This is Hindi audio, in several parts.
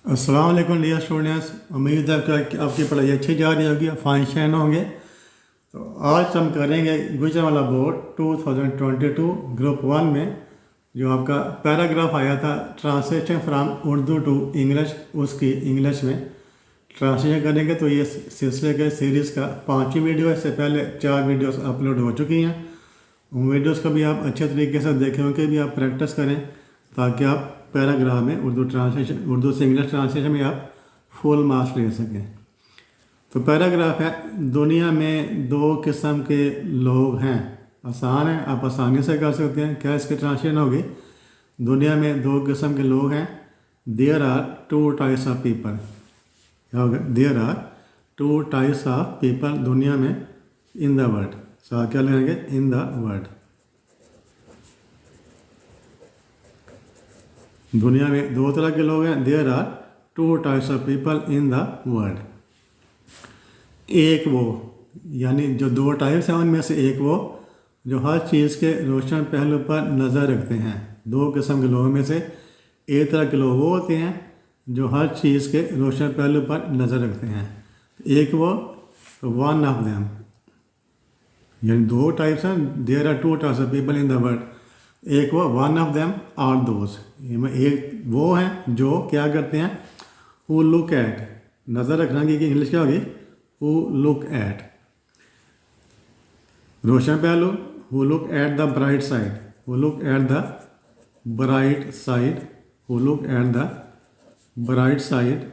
अस्सलाम वालेकुम डियर स्टूडेंट्स। उम्मीद है कि आपकी पढ़ाई अच्छी जा रही होगी, फाइन शाइन होंगे। तो आज हम करेंगे गुजरांवाला बोर्ड 2022 ग्रुप 1 में जो आपका पैराग्राफ आया था translation from Urdu to English, उसकी इंग्लिश में ट्रांसलेशन करेंगे। तो ये सिलसिले के सीरीज़ का 5वीं वीडियो है। इससे पहले 4 वीडियोस अपलोड हो चुकी हैं। उन वीडियोस को भी आप अच्छे तरीके से देखें, उनके भी आप प्रैक्टिस करें ताकि आप पैराग्राफ में उर्दू से इंग्लिश ट्रांसलेशन में आप फुल मार्क्स ले सकें। तो पैराग्राफ है, दुनिया में 2 किस्म के लोग हैं। आसान है, आप आसानी से कर सकते हैं। क्या इसकी ट्रांसलेशन होगी? दुनिया में 2 किस्म के लोग हैं। There are 2 types of people. क्या होगा? There are 2 types of people दुनिया में इन द वर्ल्ड। साथ क्या लगाएंगे? In the world. दुनिया में 2 तरह के लोग हैं। There are 2 types of people in the world. एक वो, यानी जो 2 टाइप्स हैं उनमें से एक वो जो हर चीज़ के रोशन पहलू पर नज़र रखते हैं। 2 किस्म के लोगों में से एक तरह के लोग वो होते हैं जो हर चीज़ के रोशन पहलू पर नज़र रखते हैं। एक वो, वन ऑफ देम, यानी 2 टाइप्स हैं। There are 2 types of people in the world. एक वो, one of them are those, एक वो हैं जो क्या करते हैं? हु लुक एट, नज़र रखना की इंग्लिश क्या होगी? हु लुक एट रोशन पहलू। Who look at the bright side, who look at the bright side, who look at the bright side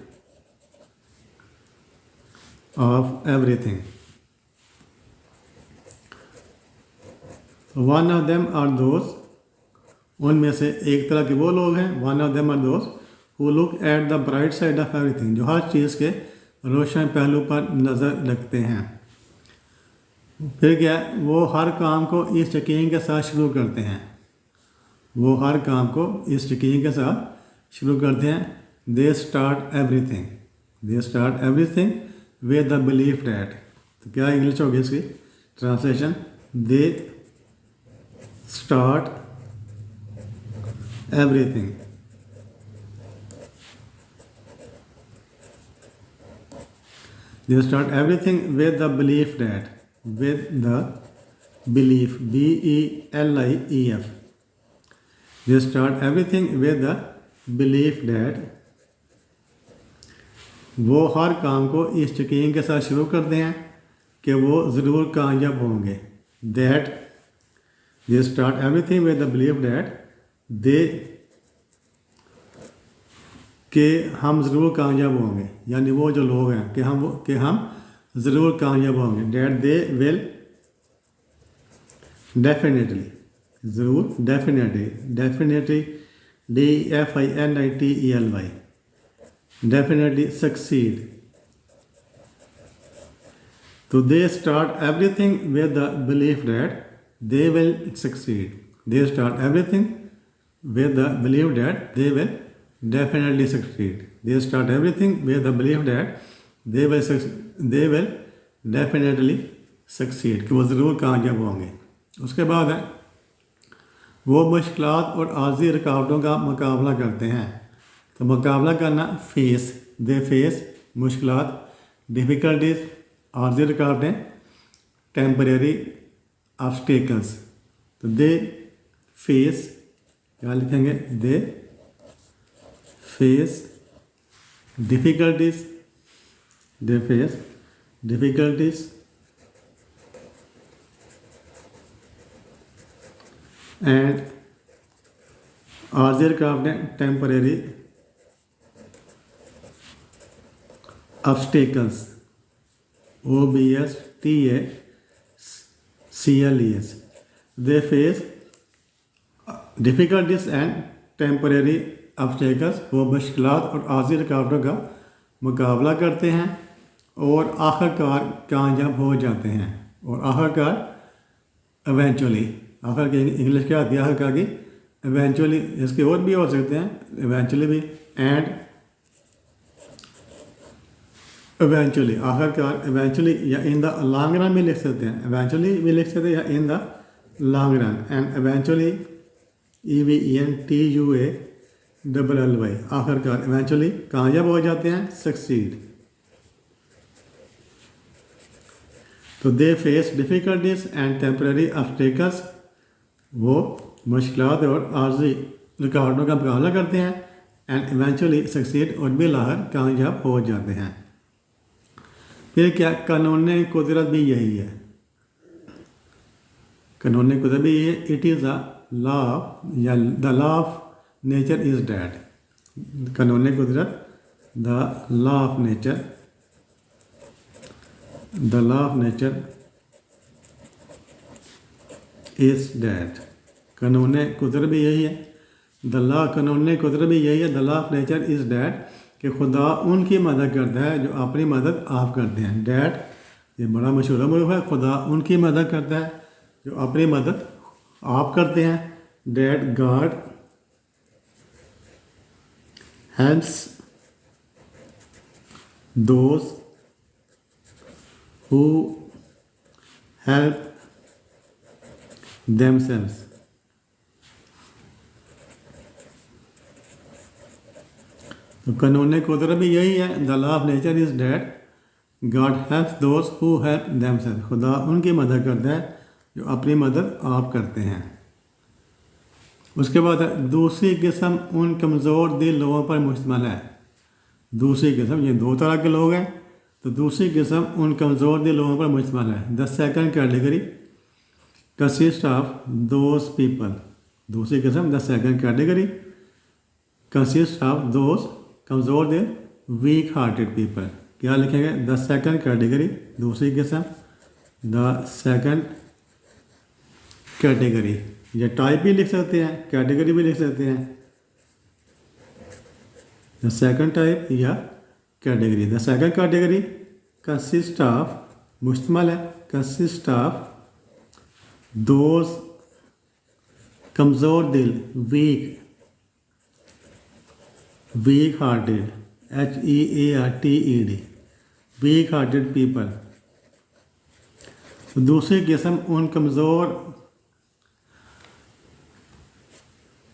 of everything. One of them are those, उनमें से एक तरह के वो लोग हैं। One of them are those who look at the bright side of everything, जो हर चीज़ के रोशन पहलू पर नज़र रखते हैं। फिर क्या? वो हर काम को इस यकीन के साथ शुरू करते हैं। वो हर काम को इस यकीन के साथ शुरू करते हैं। They start everything, they start everything with the belief that. तो क्या इंग्लिश होगी इसकी translation? They start everything they start everything with the belief that, with the belief, BELIEF, they start everything with the belief that, वो हर काम को इस यकीन के साथ शुरू करते हैं कि वो ज़रूर कामयाब होंगे। that they start everything with the belief that दे कि हम ज़रूर कामयाब होंगे, यानी वो जो लोग हैं कि हम ज़रूर कामयाब होंगे। डैट दे विल डेफिनेटली, ज़रूर, डेफिनेटली DEFINITELY, डेफिनेटली सक्सीड। तो they start everything with the belief that they will succeed. They start everything with the belief that they will definitely succeed. They start everything with the belief that they will definitely succeed, कि वो ज़रूर कामयाब होंगे। उसके बाद है, वो मुश्किलात और आर्जी रुकावटों का मुकाबला करते हैं। तो मुकाबला करना, फेस, दे फेस मुश्किलात, डिफ़िकल्टीज आर्जी रुकावटें, टेम्परेरी ऑब्स्टेकल्स। तो दे फेस, क्या लिखेंगे? They face difficulties, they face difficulties and आर्जी रुकावटें, temporary obstacles, OBSTACLES। They face difficulties and temporary obstacles, वो मुश्किलात और आर्जी रुकावटों का मुकाबला करते हैं और आखिरकार कामयाब हो जाते हैं। और आखिरकार इवेंचुअली, आखिर की इंग्लिश क्या आती है आखिरकार की? इवेंचुअली। इसके और भी हो सकते हैं, इवेंचुअली भी, एंड इवेंचुअली, आखिरकार, इवेंचुअली, या इन द लॉन्ग रन भी लिख सकते हैं। इवेंचुअली भी लिख सकते हैं या in the long run. And eventually EVENTUALLY double L Y, आखिरकार इवेंचुअली कामयाब हो जाते हैं, सक्सीड। तो they face difficulties and temporary obstacles, वो मुश्किलात और आर्जी रुकावटों का मुकाबला करते हैं, एंड इवेंचुअली सक्सीड, और बिलाखिर कामयाब हो जाते हैं। फिर क्या, कानून कुदरत भी यही है, कानून कुदरत भी यही है। इट इज़ द लॉ या the law of nature is that, कानून कुदरत, the law of nature, the law of nature is that, कानून कुदरत भी यही है। द लॉ, कानून कुदरत भी यही है, the law of nature is that, कि खुदा उनकी मदद करता है जो अपनी मदद आप करते हैं। डैट ये बड़ा मशहूर मुल्क है, खुदा उनकी मदद करता है जो अपनी मदद आप करते हैं। That God helps those who help themselves. तो कानून कुदरत भी यही है, the law of nature is that God helps those who help themselves, खुदा उनकी मदद करता है जो अपनी मदद आप करते हैं। उसके बाद दूसरी किस्म उन कमज़ोर दिल लोगों पर मुश्तमिल है। दूसरी किस्म, ये दो तरह के लोग हैं, तो दूसरी किस्म उन कमज़ोर दिल लोगों पर मुश्तमिल है। The second category consist of those people, दूसरी किस्म the second category consist of those कमज़ोर दिल वीक हार्टेड पीपल। क्या लिखेंगे, द सेकंड कैटेगरी, दूसरी किस्म, द सेकंड कैटेगरी, ये टाइप भी लिख सकते हैं, कैटेगरी भी लिख सकते हैं, द सेकंड टाइप या category. The second category consist of, मुश्तमिल है, कंसिस्ट ऑफ दोज कमज़ोर दिल week hearted, HEARTED, week hearted people. दूसरी किस्म उन कमज़ोर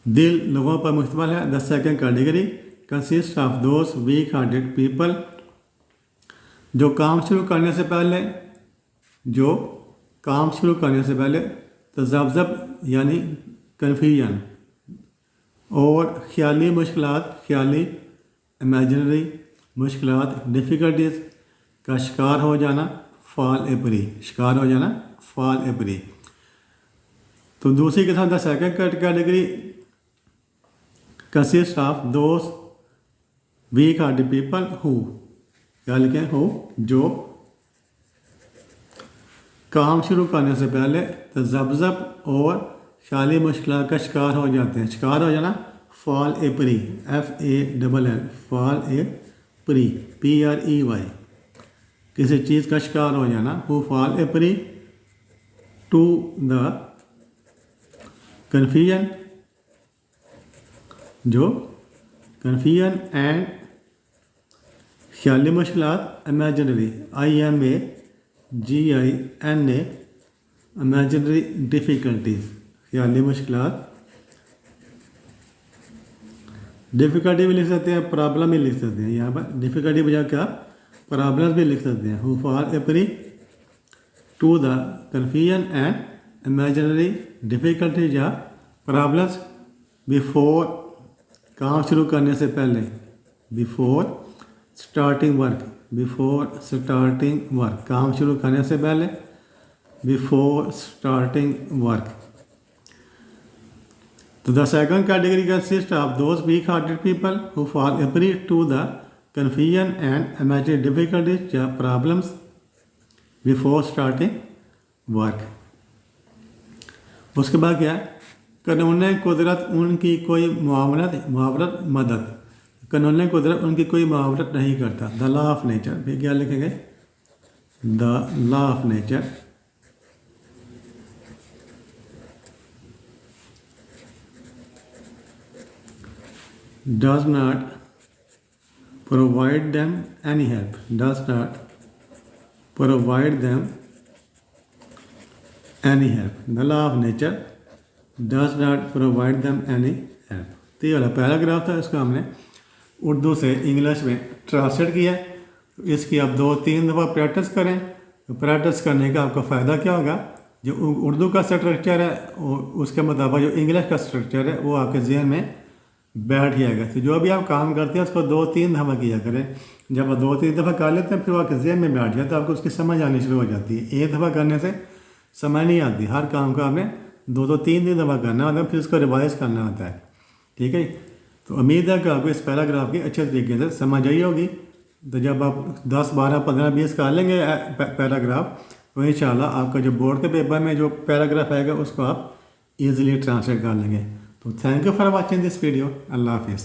दिल लोगों पर मुश्तमिल है। The second category consist of those weak hearted people, जो काम शुरू करने से पहले तज़ब्ज़ब यानी कन्फ्यूजन और ख्याली मुश्किलात, ख्याली इमेजिनरी मुश्किलात, डिफ़िकल्टीज़ का शिकार हो जाना, फॉल ए प्री, शिकार हो जाना, फॉल ए प्री। तो दूसरी किस्म the second category consist of those weak hearted people who, क्या लिखें, हु, जो काम शुरू करने से पहले तज़ब्ज़ब और ख्याली मुश्किलात का शिकार हो जाते हैं। शिकार हो जाना, fall a prey, FALL, fall a prey, PREY, किसी चीज़ का शिकार हो जाना। Who fall a prey to the confusion, जो कन्फ्यूजन एंड ख्याली मुश्किलात, इमेजिनरी, IMAGINA, इमेजिनरी डिफ़िकल्टीज़, ख्याली मुश्किलात। डिफ़िकल्टी भी लिख सकते हैं, प्रॉब्लम भी लिख सकते हैं, यहाँ पर डिफ़िकल्टी बजाय क्या प्रॉब्लम भी लिख सकते हैं। Who fall a prey to the confusion and imaginary difficulties या प्रॉब्लम्स बिफोर, काम शुरू करने से पहले, before starting work, before starting work, काम शुरू करने से पहले, बिफोर स्टार्टिंग वर्क। तो the second category consist of those weak hearted people who fall a prey to the confusion and imaginary difficulties या प्रॉब्लम्स बिफोर स्टार्टिंग वर्क। उसके बाद क्या है, कानून कुदरत उनकी कोई मुआवरत मदद, कानून कुदरत उनकी कोई मुआवरत नहीं करता। द लॉ ऑफ नेचर, फिर क्या लिखेंगे, the law of nature does not provide them any help, does not provide them any help. The law of nature does not provide them any help. तो ये वाला पैराग्राफ था, इसको हमने उर्दू से इंग्लिश में ट्रांसलेट किया। तो इसकी आप 2-3 दफ़ा प्रैक्टिस करें। तो प्रैक्टिस करने का आपको फ़ायदा क्या होगा, जो उर्दू का स्ट्रक्चर है उसके मुताबिक जो इंग्लिश का स्ट्रक्चर है वो आपके जहन में बैठ जाएगा। तो जो भी आप काम करते हैं उसको 2-3 दफ़ा किया करें। जब आप 2-3 दफ़ा कर लेते हैं फिर वो आपके जहन में बैठ जाए तो आपको उसकी समझ आनी शुरू हो जाती है। एक दफ़ा करने से समझ नहीं आती, हर काम को आपने 2-3 दफ़ा करना होता है, फिर उसको रिवाइज़ करना होता है। ठीक है, तो उम्मीद है कि आपको इस पैराग्राफ की अच्छे तरीके से समझ आई होगी। तो जब आप 10, 12, 15, 20 कर लेंगे पैराग्राफ, तो इंशाल्लाह आपका जो बोर्ड के पेपर में जो पैराग्राफ आएगा उसको आप ईज़िली ट्रांसलेट कर लेंगे। तो thank you for watching this video. अल्लाह हाफिज़।